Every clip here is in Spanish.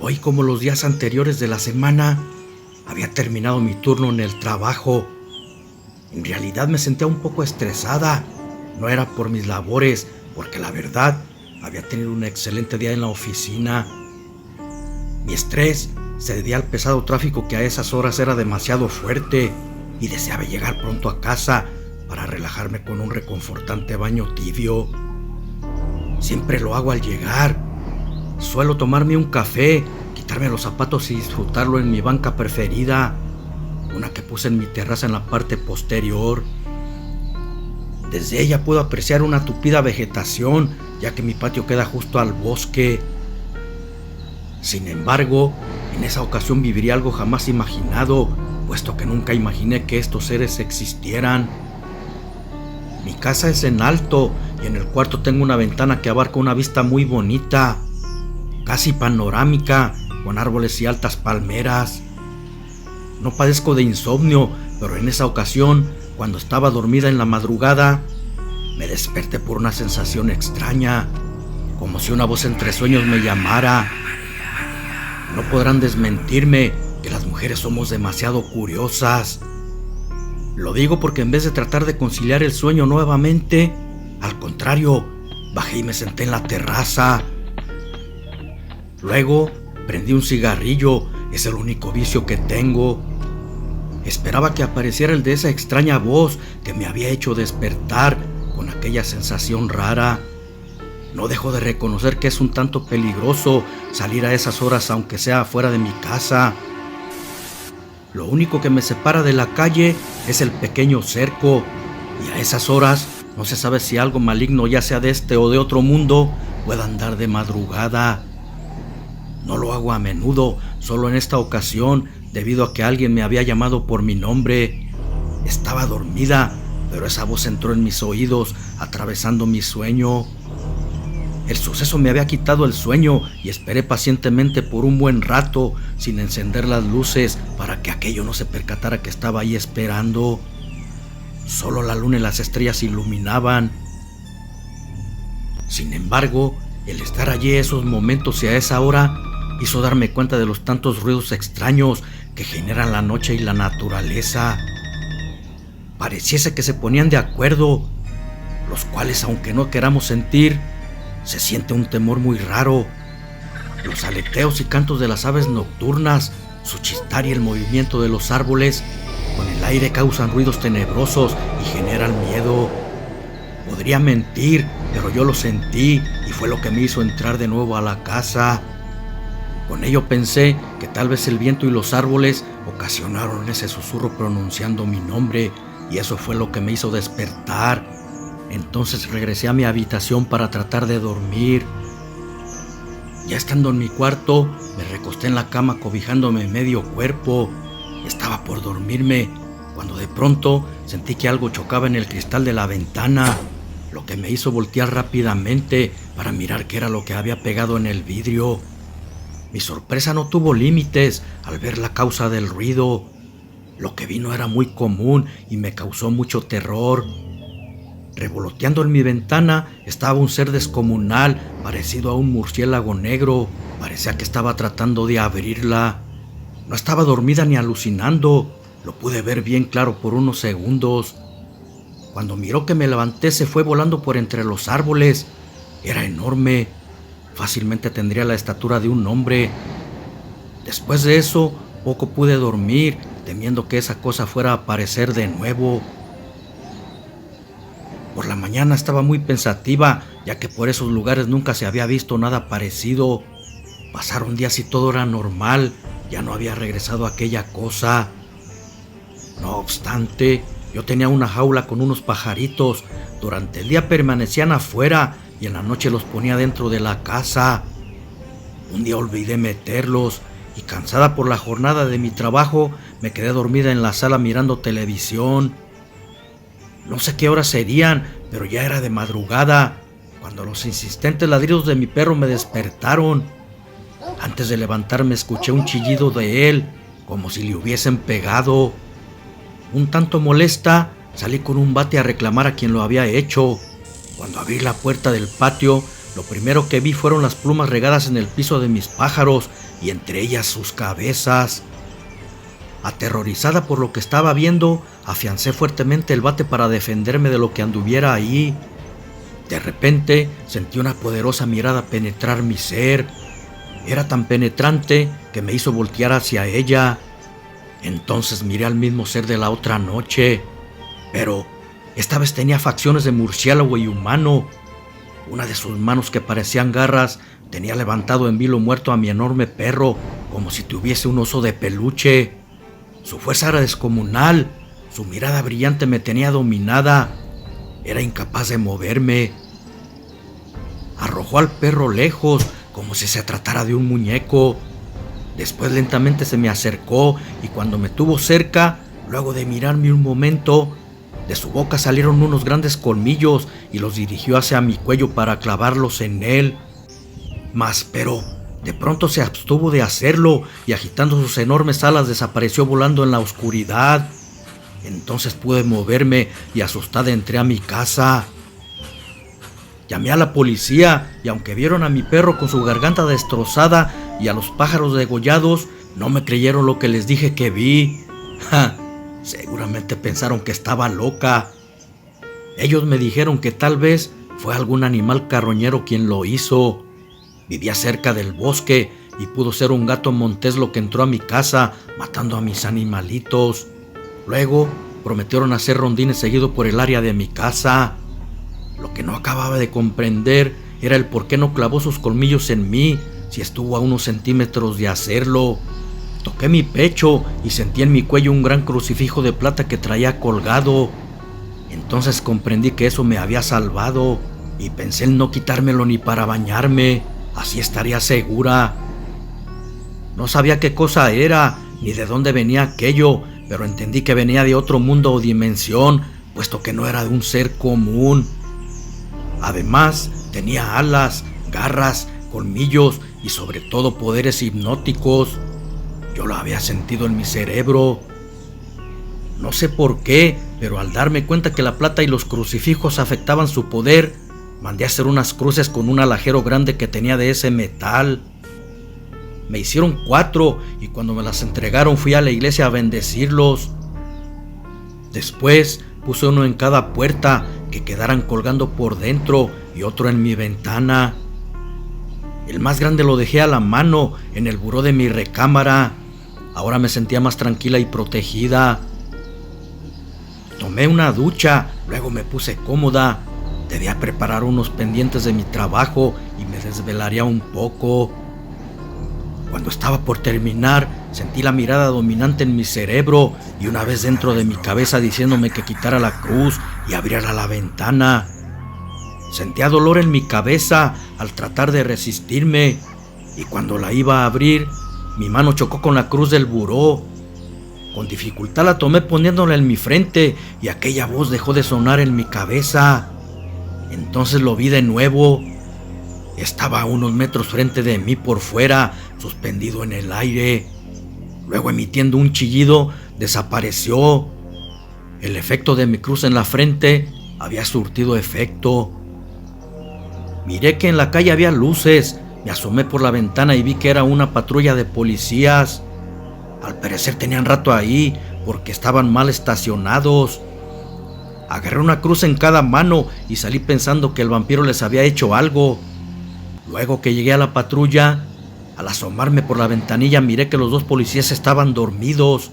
Hoy, como los días anteriores de la semana, había terminado mi turno en el trabajo. En realidad me sentía un poco estresada. No era por mis labores, porque la verdad, había tenido un excelente día en la oficina. Mi estrés se debía al pesado tráfico que a esas horas era demasiado fuerte y deseaba llegar pronto a casa para relajarme con un reconfortante baño tibio. Siempre lo hago al llegar. Suelo tomarme un café, quitarme los zapatos y disfrutarlo en mi banca preferida, una que puse en mi terraza en la parte posterior. Desde ella puedo apreciar una tupida vegetación, ya que mi patio queda justo al bosque. Sin embargo, en esa ocasión viviría algo jamás imaginado, puesto que nunca imaginé que estos seres existieran. Mi casa es en alto y en el cuarto tengo una ventana que abarca una vista muy bonita, casi panorámica, con árboles y altas palmeras. No padezco de insomnio, pero en esa ocasión, cuando estaba dormida en la madrugada, me desperté por una sensación extraña, como si una voz entre sueños me llamara. No podrán desmentirme que las mujeres somos demasiado curiosas. Lo digo porque en vez de tratar de conciliar el sueño nuevamente, al contrario, bajé y me senté en la terraza. Luego prendí un cigarrillo, es el único vicio que tengo. Esperaba que apareciera el de esa extraña voz que me había hecho despertar con aquella sensación rara. No dejo de reconocer que es un tanto peligroso salir a esas horas aunque sea fuera de mi casa. Lo único que me separa de la calle es el pequeño cerco, y a esas horas no se sabe si algo maligno, ya sea de este o de otro mundo, pueda andar de madrugada. No lo hago a menudo, solo en esta ocasión, debido a que alguien me había llamado por mi nombre. Estaba dormida, pero esa voz entró en mis oídos, atravesando mi sueño. El suceso me había quitado el sueño y esperé pacientemente por un buen rato, sin encender las luces, para que aquello no se percatara que estaba ahí esperando. Solo la luna y las estrellas iluminaban. Sin embargo, el estar allí esos momentos y a esa hora hizo darme cuenta de los tantos ruidos extraños que generan la noche y la naturaleza. Pareciese que se ponían de acuerdo, los cuales, aunque no queramos sentir, se siente un temor muy raro. Los aleteos y cantos de las aves nocturnas, su chistar y el movimiento de los árboles con el aire causan ruidos tenebrosos y generan miedo. Podría mentir, pero yo lo sentí y fue lo que me hizo entrar de nuevo a la casa. Con ello pensé que tal vez el viento y los árboles ocasionaron ese susurro pronunciando mi nombre, y eso fue lo que me hizo despertar. Entonces regresé a mi habitación para tratar de dormir. Ya estando en mi cuarto, me recosté en la cama cobijándome medio cuerpo. Estaba por dormirme cuando de pronto sentí que algo chocaba en el cristal de la ventana, lo que me hizo voltear rápidamente para mirar qué era lo que había pegado en el vidrio. Mi sorpresa no tuvo límites al ver la causa del ruido. Lo que vi no era muy común y me causó mucho terror. Revoloteando en mi ventana estaba un ser descomunal, parecido a un murciélago negro. Parecía que estaba tratando de abrirla. No estaba dormida ni alucinando. Lo pude ver bien claro por unos segundos. Cuando miró que me levanté, se fue volando por entre los árboles. Era enorme. Fácilmente tendría la estatura de un hombre. Después de eso, poco pude dormir, temiendo que esa cosa fuera a aparecer de nuevo. Por la mañana estaba muy pensativa, ya que por esos lugares nunca se había visto nada parecido. Pasaron días y todo era normal, ya no había regresado aquella cosa. No obstante, yo tenía una jaula con unos pajaritos. Durante el día permanecían afuera y en la noche los ponía dentro de la casa. Un día olvidé meterlos y, cansada por la jornada de mi trabajo, me quedé dormida en la sala mirando televisión. No sé qué horas serían, pero ya era de madrugada, cuando los insistentes ladridos de mi perro me despertaron. Antes de levantarme escuché un chillido de él, como si le hubiesen pegado. Un tanto molesta, salí con un bate a reclamar a quien lo había hecho. Cuando abrí la puerta del patio, lo primero que vi fueron las plumas regadas en el piso de mis pájaros, y entre ellas sus cabezas. Aterrorizada por lo que estaba viendo, afiancé fuertemente el bate para defenderme de lo que anduviera ahí. De repente sentí una poderosa mirada penetrar mi ser. Era tan penetrante que me hizo voltear hacia ella. Entonces miré al mismo ser de la otra noche, pero esta vez tenía facciones de murciélago y humano. Una de sus manos, que parecían garras, tenía levantado en vilo muerto a mi enorme perro, como si tuviese un oso de peluche. Su fuerza era descomunal, su mirada brillante me tenía dominada. Era incapaz de moverme. Arrojó al perro lejos, como si se tratara de un muñeco. Después lentamente se me acercó y cuando me tuvo cerca, luego de mirarme un momento, de su boca salieron unos grandes colmillos y los dirigió hacia mi cuello para clavarlos en él. Pero de pronto se abstuvo de hacerlo y agitando sus enormes alas desapareció volando en la oscuridad. Entonces pude moverme y asustada entré a mi casa. Llamé a la policía y aunque vieron a mi perro con su garganta destrozada y a los pájaros degollados, no me creyeron lo que les dije que vi. Seguramente pensaron que estaba loca. Ellos me dijeron que tal vez fue algún animal carroñero quien lo hizo. Vivía cerca del bosque y pudo ser un gato montés lo que entró a mi casa matando a mis animalitos. Luego prometieron hacer rondines seguido por el área de mi casa. Lo que no acababa de comprender era el por qué no clavó sus colmillos en mí si estuvo a unos centímetros de hacerlo. Toqué mi pecho y sentí en mi cuello un gran crucifijo de plata que traía colgado. Entonces comprendí que eso me había salvado y pensé en no quitármelo ni para bañarme, así estaría segura. No sabía qué cosa era ni de dónde venía aquello, pero entendí que venía de otro mundo o dimensión, puesto que no era de un ser común. Además, tenía alas, garras, colmillos y sobre todo poderes hipnóticos. Yo lo había sentido en mi cerebro. No sé por qué, pero al darme cuenta que la plata y los crucifijos afectaban su poder, mandé a hacer unas cruces con un alajero grande que tenía de ese metal. Me hicieron 4 y cuando me las entregaron fui a la iglesia a bendecirlos. Después puse uno en cada puerta que quedaran colgando por dentro y otro en mi ventana. El más grande lo dejé a la mano en el buró de mi recámara. Ahora me sentía más tranquila y protegida. Tomé una ducha, luego me puse cómoda. Debía preparar unos pendientes de mi trabajo y me desvelaría un poco. Cuando estaba por terminar, sentí la mirada dominante en mi cerebro y una vez dentro de mi cabeza diciéndome que quitara la cruz y abriera la ventana. Sentía dolor en mi cabeza al tratar de resistirme y cuando la iba a abrir, mi mano chocó con la cruz del buró. Con dificultad la tomé poniéndola en mi frente y aquella voz dejó de sonar en mi cabeza. Entonces lo vi de nuevo. Estaba a unos metros frente de mí por fuera, suspendido en el aire. Luego, emitiendo un chillido, desapareció. El efecto de mi cruz en la frente había surtido efecto. Miré que en la calle había luces. Me asomé por la ventana y vi que era una patrulla de policías. Al parecer tenían rato ahí porque estaban mal estacionados. Agarré una cruz en cada mano y salí pensando que el vampiro les había hecho algo. Luego que llegué a la patrulla, al asomarme por la ventanilla miré que los 2 policías estaban dormidos.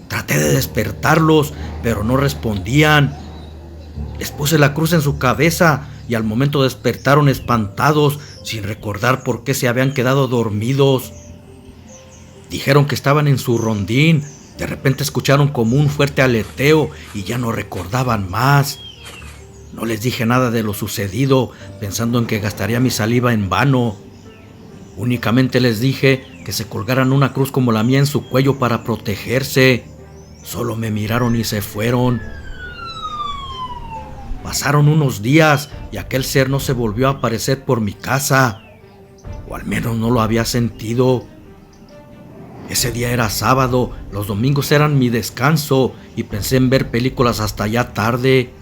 Traté de despertarlos, pero no respondían. Les puse la cruz en su cabeza y al momento despertaron espantados, sin recordar por qué se habían quedado dormidos. Dijeron que estaban en su rondín. De repente escucharon como un fuerte aleteo y ya no recordaban más. No les dije nada de lo sucedido, pensando en que gastaría mi saliva en vano. Únicamente les dije que se colgaran una cruz como la mía en su cuello para protegerse. Solo me miraron y se fueron. Pasaron unos días y aquel ser no se volvió a aparecer por mi casa, o al menos no lo había sentido. Ese día era sábado, los domingos eran mi descanso y pensé en ver películas hasta ya tarde.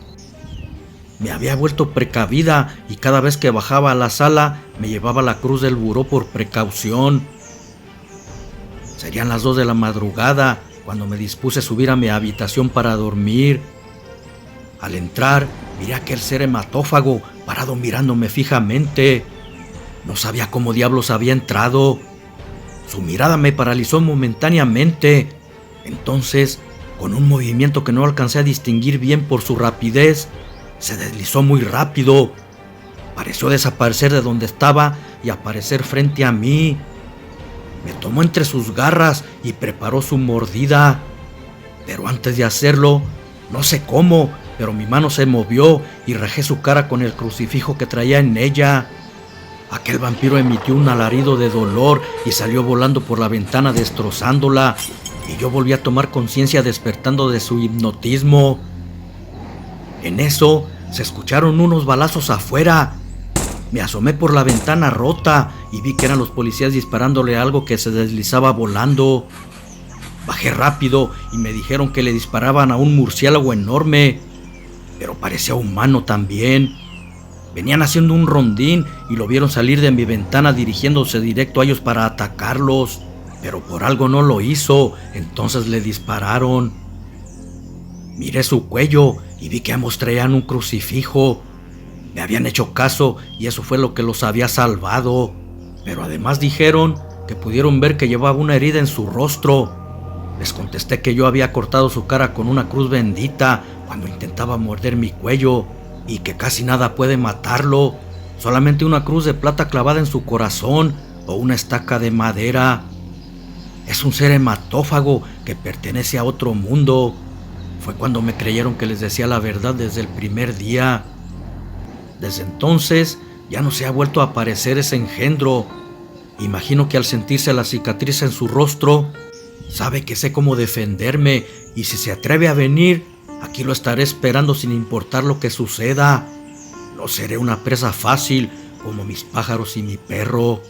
Me había vuelto precavida y cada vez que bajaba a la sala me llevaba la cruz del buró por precaución. Serían las 2 de la madrugada cuando me dispuse a subir a mi habitación para dormir. Al entrar, miré a aquel ser hematófago parado mirándome fijamente. No sabía cómo diablos había entrado. Su mirada me paralizó momentáneamente. Entonces, con un movimiento que no alcancé a distinguir bien por su rapidez, se deslizó muy rápido. Pareció desaparecer de donde estaba y aparecer frente a mí. Me tomó entre sus garras y preparó su mordida. Pero antes de hacerlo, no sé cómo, pero mi mano se movió y rajé su cara con el crucifijo que traía en ella. Aquel vampiro emitió un alarido de dolor y salió volando por la ventana destrozándola, y yo volví a tomar conciencia despertando de su hipnotismo. En eso se escucharon unos balazos afuera. Me asomé por la ventana rota y vi que eran los policías disparándole a algo que se deslizaba volando. Bajé rápido y me dijeron que le disparaban a un murciélago enorme, pero parecía humano también. Venían haciendo un rondín y lo vieron salir de mi ventana dirigiéndose directo a ellos para atacarlos, pero por algo no lo hizo, entonces le dispararon. Miré su cuello y vi que ambos traían un crucifijo. Me habían hecho caso y eso fue lo que los había salvado, pero además dijeron que pudieron ver que llevaba una herida en su rostro. Les contesté que yo había cortado su cara con una cruz bendita cuando intentaba morder mi cuello y que casi nada puede matarlo, solamente una cruz de plata clavada en su corazón o una estaca de madera. Es un ser hematófago que pertenece a otro mundo. Fue cuando me creyeron que les decía la verdad desde el primer día. Desde entonces ya no se ha vuelto a aparecer ese engendro. Imagino que al sentirse la cicatriz en su rostro, sabe que sé cómo defenderme y si se atreve a venir, aquí lo estaré esperando sin importar lo que suceda. No seré una presa fácil como mis pájaros y mi perro.